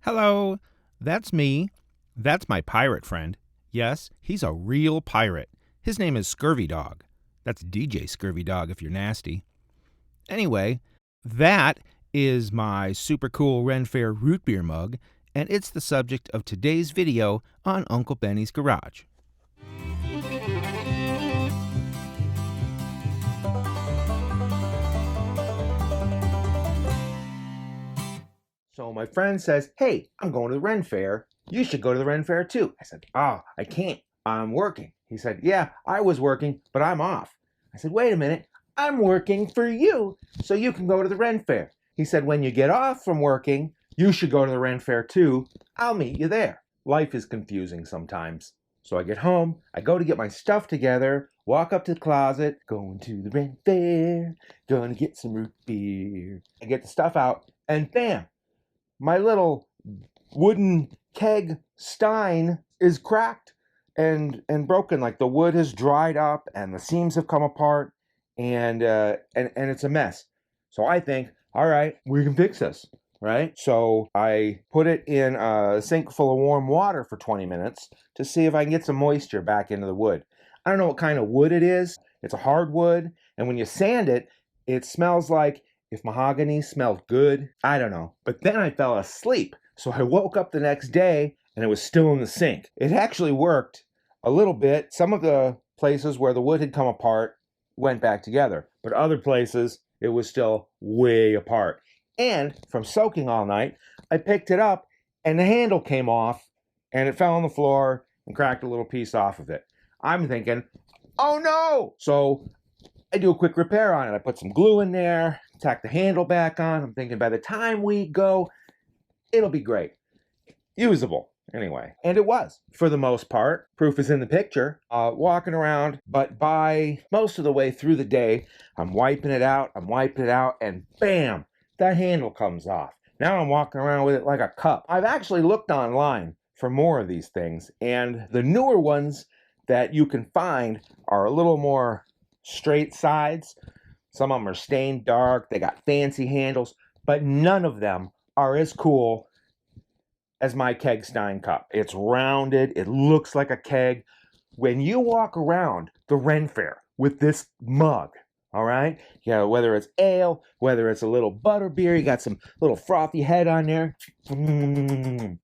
Hello, that's me. That's my pirate friend. Yes, he's a real pirate. His name is Scurvy Dog. That's DJ Scurvy Dog if you're nasty. Anyway, that is my super cool Ren-Faire root beer mug, and it's the subject of today's video on Uncle Benny's Garage. So my friend says, hey, I'm going to the Ren-Faire. You should go to the Ren-Faire too. I said, I can't. I'm working. He said, yeah, I was working, but I'm off. I said, wait a minute. I'm working for you, so you can go to the Ren-Faire. He said, when you get off from working, you should go to the Ren-Faire too. I'll meet you there. Life is confusing sometimes. So I get home, I go to get my stuff together, walk up to the closet, going to the Ren-Faire, gonna get some root beer. I get the stuff out, and bam! My little wooden keg Stein is cracked and broken. Like the wood has dried up and the seams have come apart and it's a mess. So I think, all right, we can fix this, right? So I put it in a sink full of warm water for 20 minutes to see if I can get some moisture back into the wood. I don't know what kind of wood it is. It's a hardwood, and when you sand it, it smells like if mahogany smelled good. I don't know. But then I fell asleep. So I woke up the next day and it was still in the sink. It actually worked a little bit. Some of the places where the wood had come apart went back together. But other places, it was still way apart. And from soaking all night, I picked it up and the handle came off and it fell on the floor and cracked a little piece off of it. I'm thinking, oh no! So I do a quick repair on it. I put some glue in there, tack the handle back on. I'm thinking by the time we go, it'll be great. Usable, anyway. And it was, for the most part. Proof is in the picture. Walking around, but by most of the way through the day, I'm wiping it out, and bam, that handle comes off. Now I'm walking around with it like a cup. I've actually looked online for more of these things, and the newer ones that you can find are a little more straight sides. Some of them are stained dark. They got fancy handles, but none of them are as cool as my keg Stein cup. It's rounded. It looks like a keg. When you walk around the Ren-Faire with this mug, all right? Whether it's ale, whether it's a little butter beer, you got some little frothy head on there.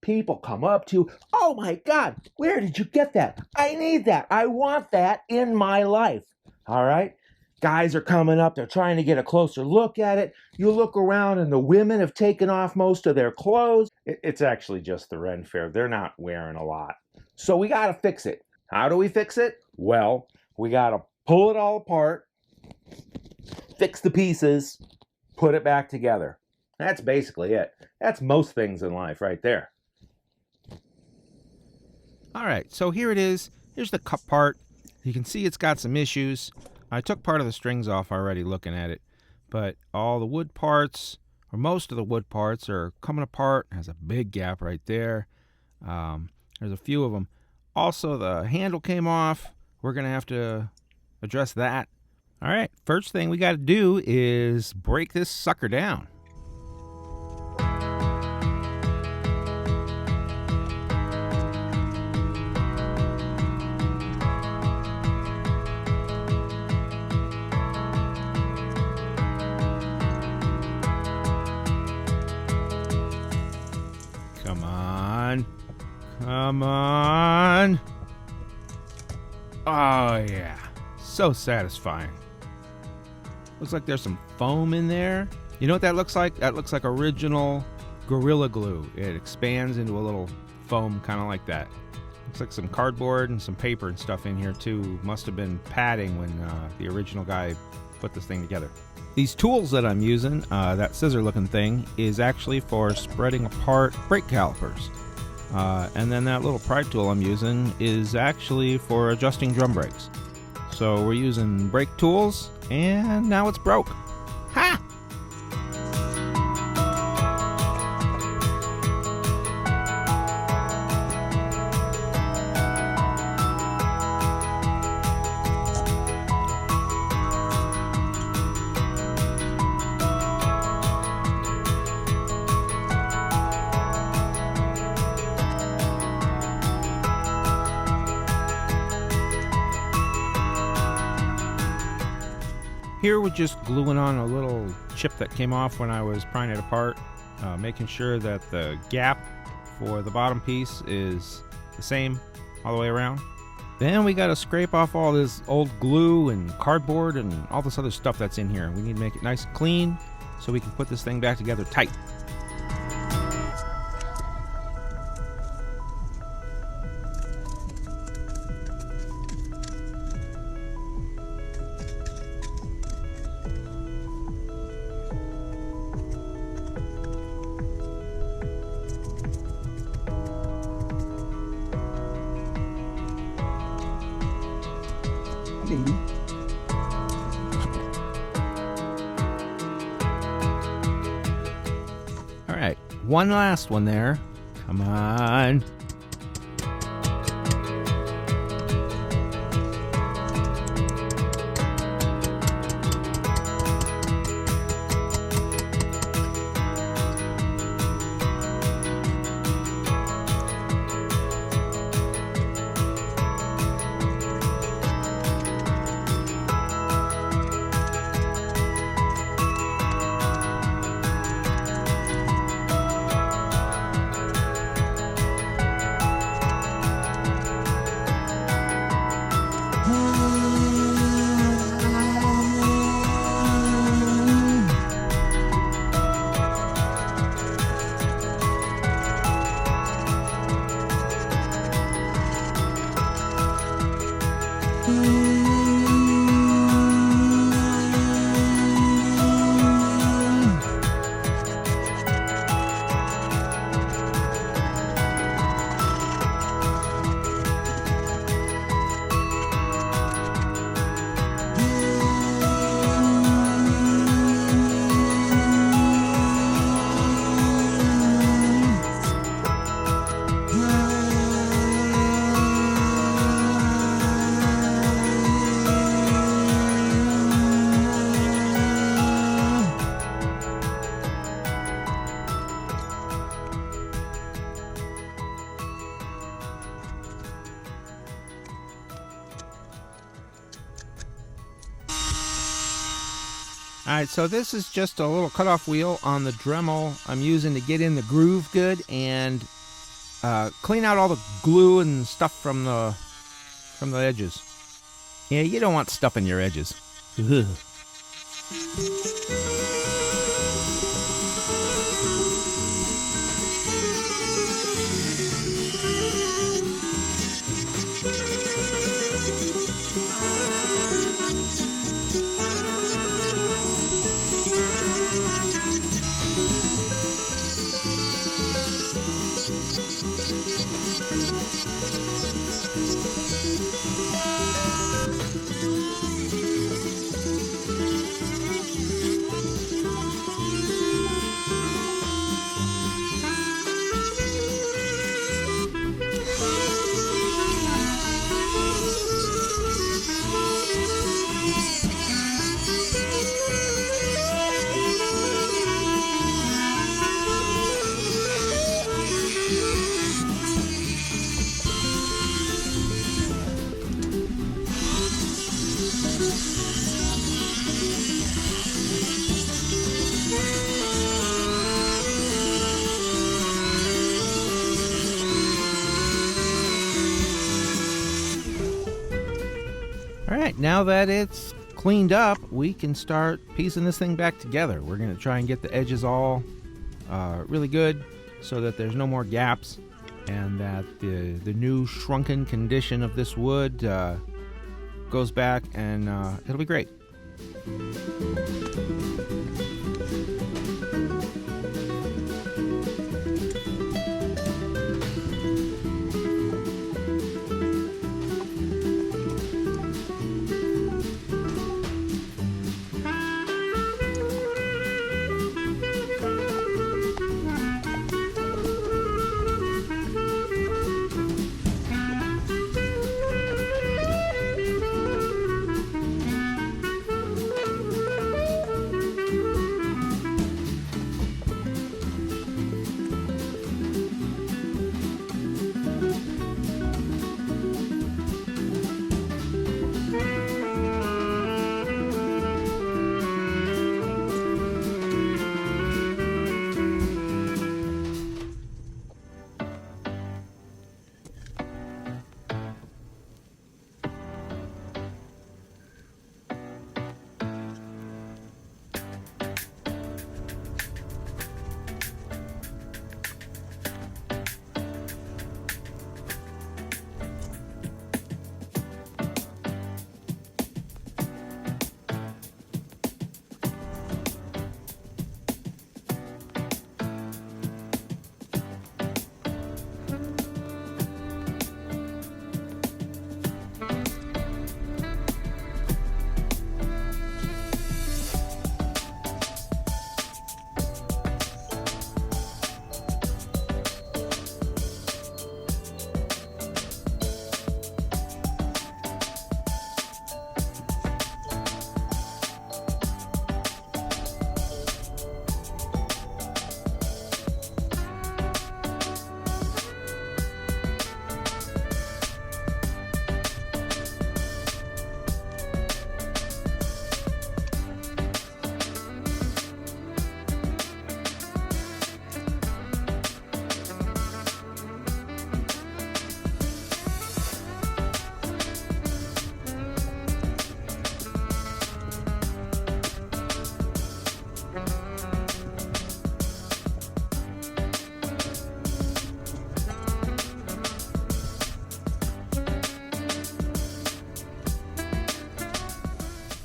People come up to you. Oh my God, where did you get that? I need that. I want that in my life. All right? Guys are coming up. They're trying to get a closer look at it. You look around and the women have taken off most of their clothes. It's actually just the Ren-Faire. They're not wearing a lot. So we got to fix it. How do we fix it? Well, we got to pull it all apart, fix the pieces, put it back together. That's basically it. That's most things in life right there. All right, so here it is. Here's the cup part. You can see it's got some issues. I took part of the strings off already looking at it, but all the wood parts, or most of the wood parts, are coming apart. There's a big gap right there. There's a few of them. Also, the handle came off. We're going to have to address that. All right, first thing we got to do is break this sucker down. Come on. Oh, yeah. So satisfying. Looks like there's some foam in there. You know what that looks like? That looks like original Gorilla Glue. It expands into a little foam kind of like that. Looks like some cardboard and some paper and stuff in here too. Must have been padding when the original guy put this thing together. These tools that I'm using, that scissor looking thing, is actually for spreading apart brake calipers. And then that little pry tool I'm using is actually for adjusting drum brakes. So we're using brake tools, and now it's broke. Ha! Here we're just gluing on a little chip that came off when I was prying it apart, making sure that the gap for the bottom piece is the same all the way around. Then we got to scrape off all this old glue and cardboard and all this other stuff that's in here. We need to make it nice and clean so we can put this thing back together tight. All right, one last one there. Come on. Alright, so this is just a little cutoff wheel on the Dremel I'm using to get in the groove good and clean out all the glue and stuff from the edges. Yeah, you don't want stuff in your edges. Ugh. Alright, now that it's cleaned up, we can start piecing this thing back together. We're going to try and get the edges all really good so that there's no more gaps and that the new shrunken condition of this wood goes back and it'll be great.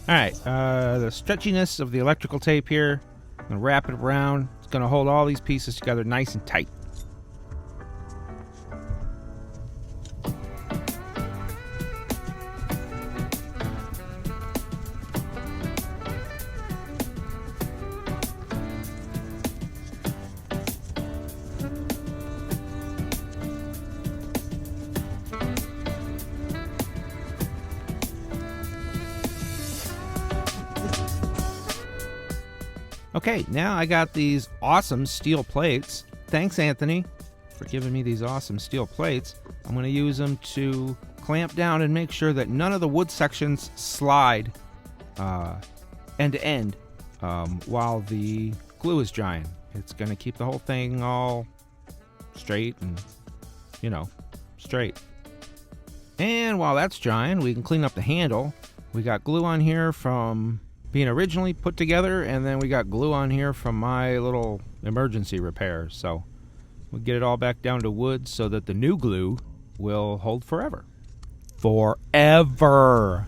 Alright, the stretchiness of the electrical tape here, I'm going to wrap it around. It's going to hold all these pieces together nice and tight. Okay, now I got these awesome steel plates. Thanks, Anthony, for giving me these awesome steel plates. I'm going to use them to clamp down and make sure that none of the wood sections slide end to end while the glue is drying. It's going to keep the whole thing all straight and, straight. And while that's drying, we can clean up the handle. We got glue on here from being originally put together, and then we got glue on here from my little emergency repair. So we'll get it all back down to wood so that the new glue will hold forever. Forever!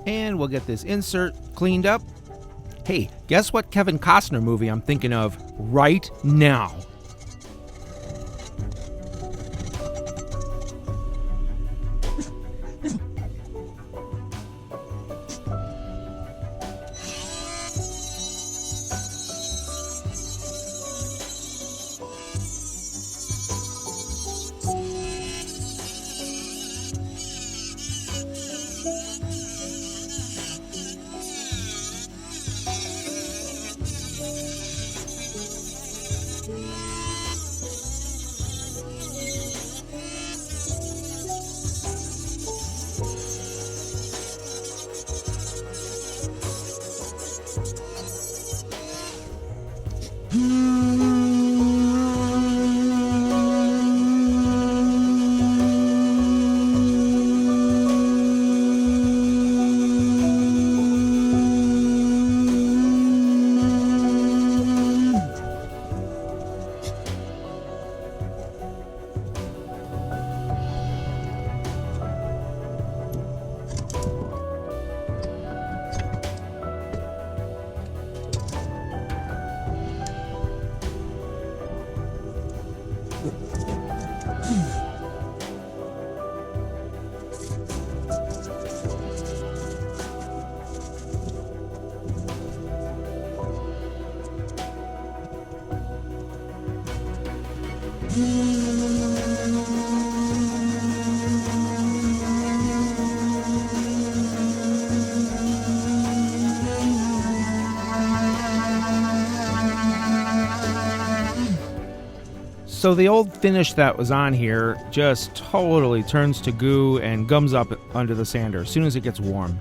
And we'll get this insert cleaned up. Hey, guess what Kevin Costner movie I'm thinking of right now? So the old finish that was on here just totally turns to goo and gums up under the sander as soon as it gets warm.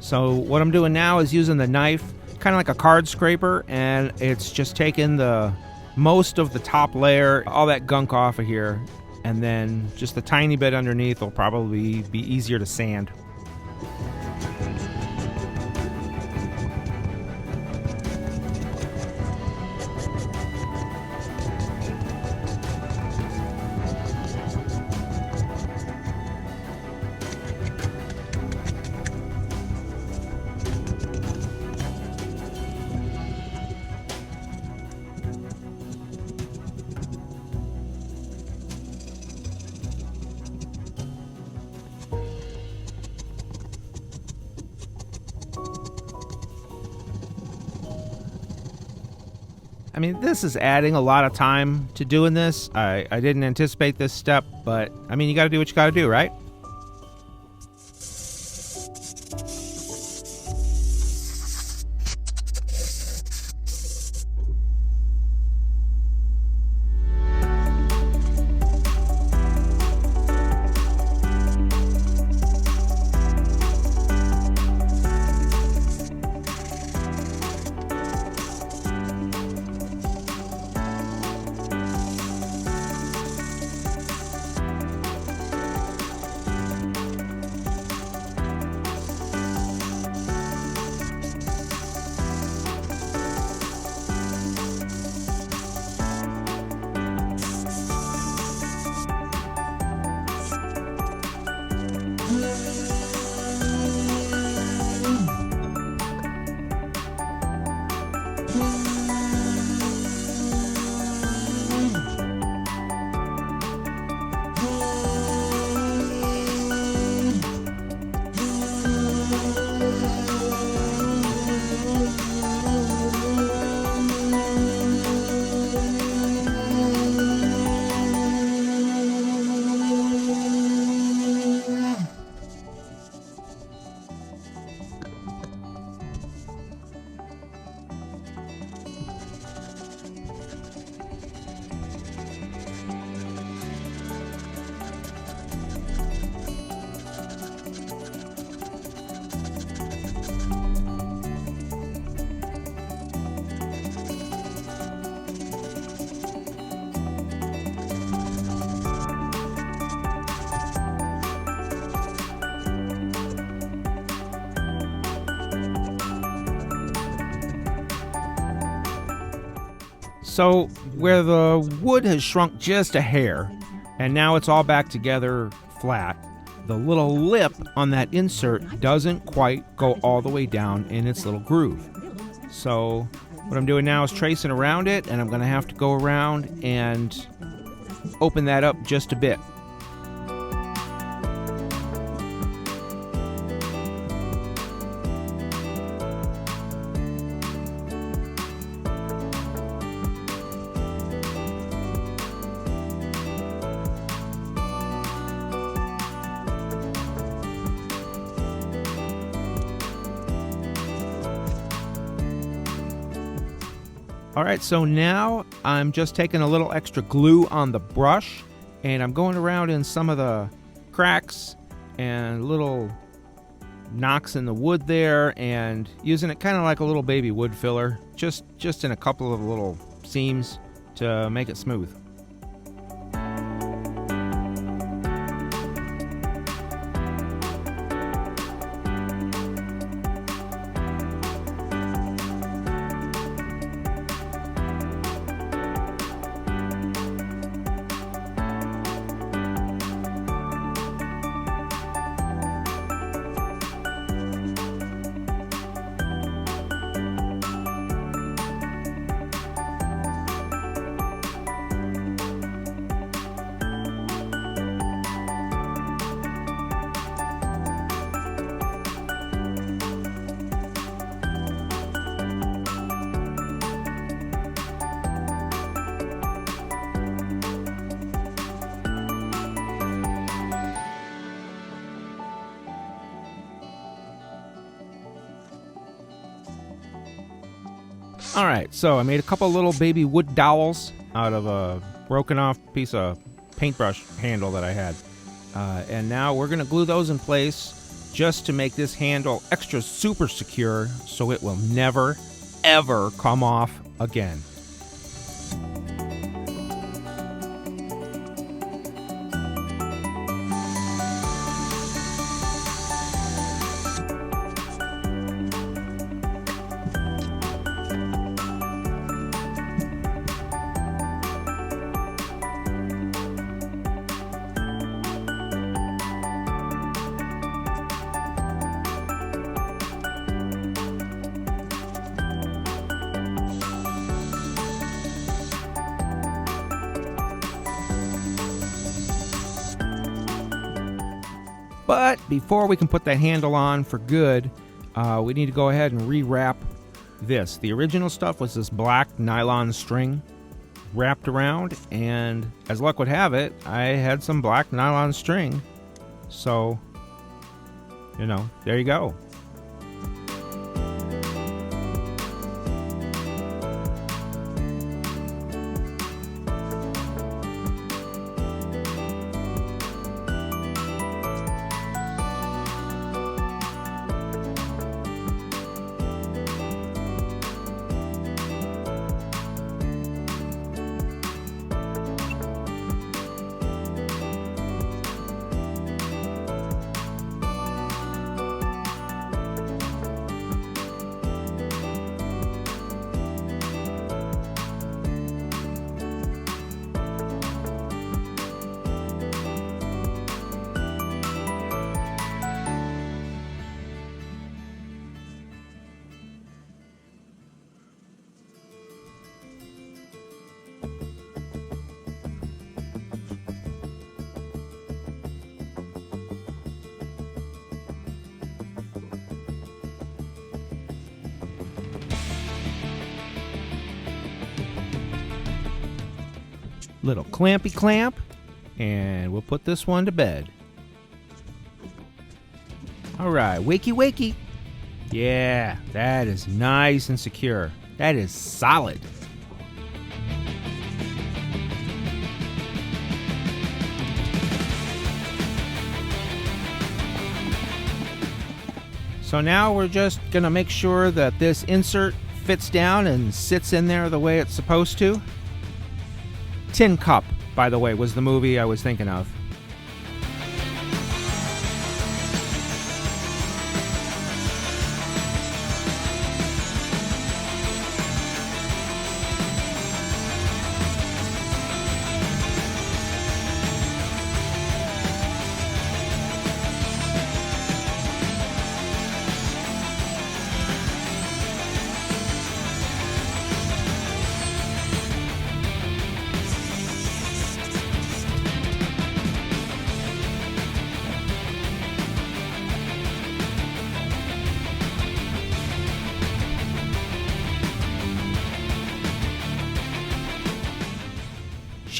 So what I'm doing now is using the knife, kind of like a card scraper, and it's just taking the most of the top layer, all that gunk off of here, and then just the tiny bit underneath will probably be easier to sand. I mean, this is adding a lot of time to doing this. I didn't anticipate this step, but I mean, you got to do what you got to do, right? So where the wood has shrunk just a hair, and now it's all back together flat, the little lip on that insert doesn't quite go all the way down in its little groove. So what I'm doing now is tracing around it, and I'm going to have to go around and open that up just a bit. Alright, so now I'm just taking a little extra glue on the brush, and I'm going around in some of the cracks and little knocks in the wood there, and using it kind of like a little baby wood filler, just in a couple of little seams to make it smooth. Alright, so I made a couple little baby wood dowels out of a broken off piece of paintbrush handle that I had. And now we're going to glue those in place just to make this handle extra super secure so it will never, ever come off again. But before we can put that handle on for good, we need to go ahead and rewrap this. The original stuff was this black nylon string wrapped around, and as luck would have it, I had some black nylon string. So, there you go. Little clampy clamp, and we'll put this one to bed. Alright, wakey wakey. Yeah, that is nice and secure. That is solid. So now we're just gonna make sure that this insert fits down and sits in there the way it's supposed to. Tin Cup, by the way, was the movie I was thinking of.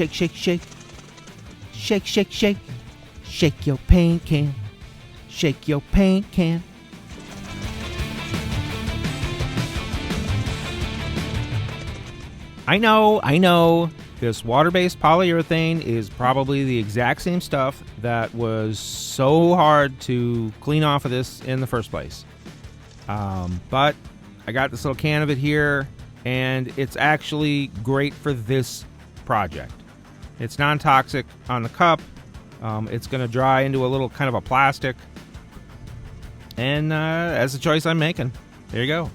Shake, shake, shake. Shake, shake, shake. Shake your paint can. Shake your paint can. I know. This water-based polyurethane is probably the exact same stuff that was so hard to clean off of this in the first place. But I got this little can of it here, and it's actually great for this project. It's non-toxic on the cup. It's going to dry into a little kind of a plastic. And that's the choice I'm making. There you go.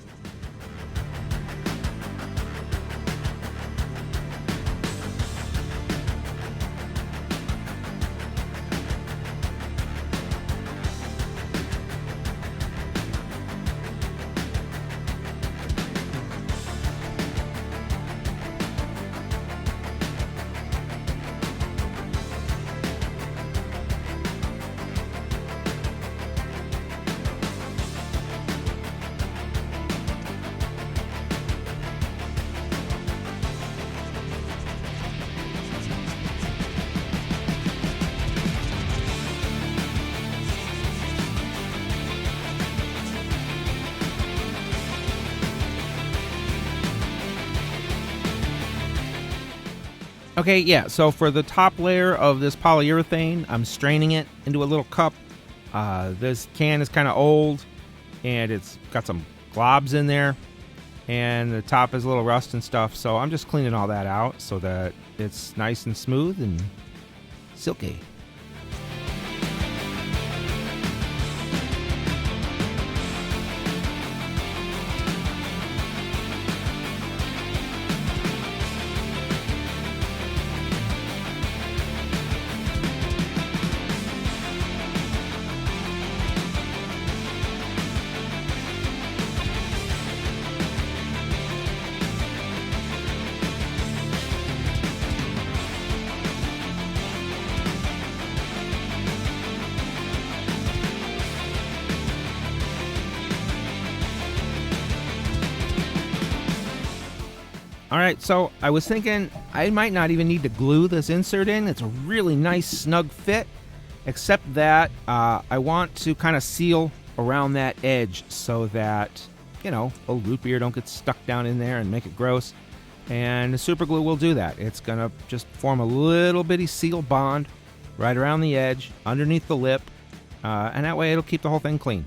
Okay, yeah, so for the top layer of this polyurethane, I'm straining it into a little cup. This can is kind of old, and it's got some globs in there, and the top is a little rust and stuff, so I'm just cleaning all that out so that it's nice and smooth and silky. All right, so I was thinking I might not even need to glue this insert in. It's a really nice snug fit, except that I want to kind of seal around that edge so that, you know, old root beer don't get stuck down in there and make it gross. And the super glue will do that. It's going to just form a little bitty seal bond right around the edge, underneath the lip, and that way it'll keep the whole thing clean.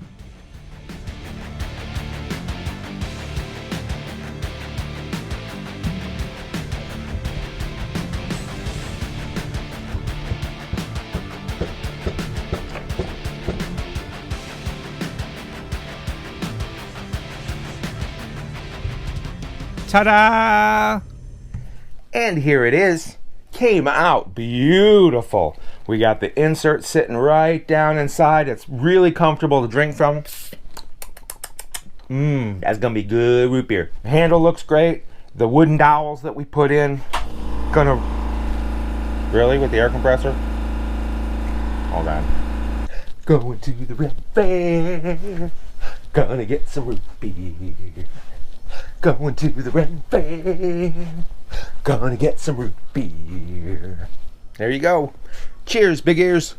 Ta-da! And here it is. Came out beautiful. We got the insert sitting right down inside. It's really comfortable to drink from. That's gonna be good root beer. The handle looks great. The wooden dowels that we put in, gonna... Really? With the air compressor? Hold on. Going to the Ren-Faire. Gonna get some root beer. Going to the Ren-Faire. Gonna get some root beer. There you go. Cheers, big ears.